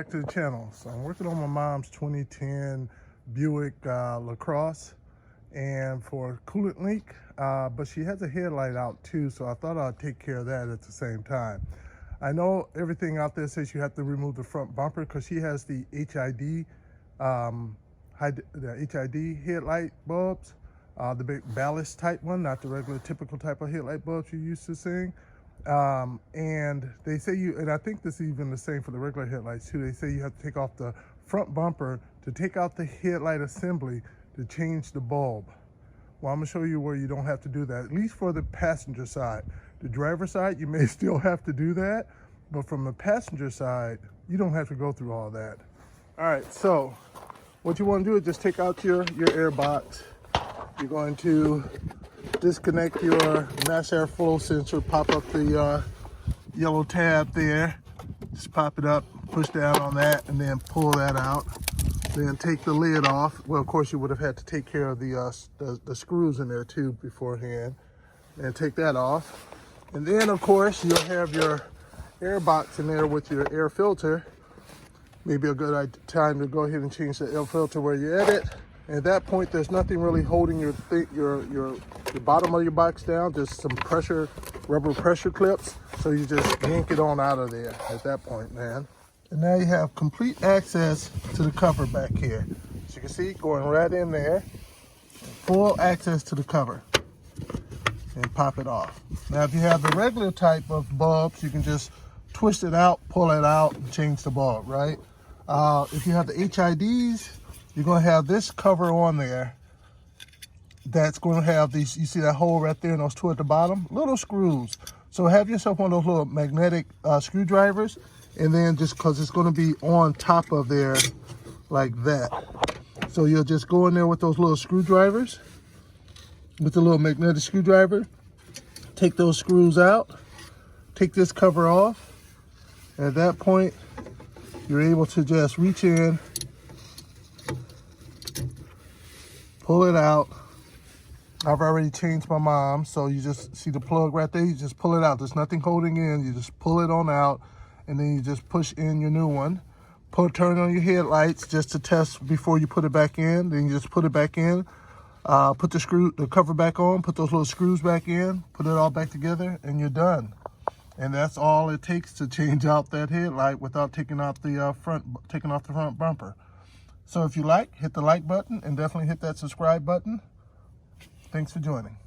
back to the channel. So I'm working on my mom's 2010 Buick Lacrosse and for coolant leak, but she has a headlight out too, so I thought I'd take care of that at the same time. I know everything out there says you have to remove the front bumper because she has the HID, the HID headlight bulbs, the big ballast type one, not the regular typical type of headlight bulbs you're used to seeing. And they say and I think this is even the same for the regular headlights too, they say you have to take off the front bumper to take out the headlight assembly to change the bulb. Well, I'm gonna show you where you don't have to do that, at least for the passenger side. The driver's side, you may still have to do that, but from the passenger side, you don't have to go through all that. All right, so what you wanna do is just take out your air box. You're going to disconnect your mass airflow sensor, pop up the yellow tab there, just pop it up, push down on that, and then pull that out. Then take the lid off. Well, of course, you would have had to take care of the screws in there too beforehand, and take that off. And then, of course, you'll have your air box in there with your air filter. Maybe a good time to go ahead and change the air filter where you're at it. And at that point, there's nothing really holding your bottom of your box down, just some rubber pressure clips. So you just yank it on out of there at that point, man. And now you have complete access to the cover back here. As you can see, going right in there, full access to the cover. And pop it off. Now, if you have the regular type of bulbs, you can just twist it out, pull it out, and change the bulb, right? If you have the HIDs, you're going to have this cover on there that's going to have these, you see that hole right there and those two at the bottom? Little screws. So have yourself one of those little magnetic screwdrivers, and then just because it's going to be on top of there like that. So you'll just go in there with those little screwdrivers, with the little magnetic screwdriver, take those screws out, take this cover off. At that point, you're able to just reach in, pull it out. I've already changed my mom, so you just see the plug right there. You just pull it out. There's nothing holding in. You just pull it on out, and then you just push in your new one. Turn on your headlights just to test before you put it back in. Then you just put it back in. Put the cover back on. Put those little screws back in. Put it all back together, and you're done. And that's all it takes to change out that headlight without taking off the front bumper. So if you like, hit the like button and definitely hit that subscribe button. Thanks for joining.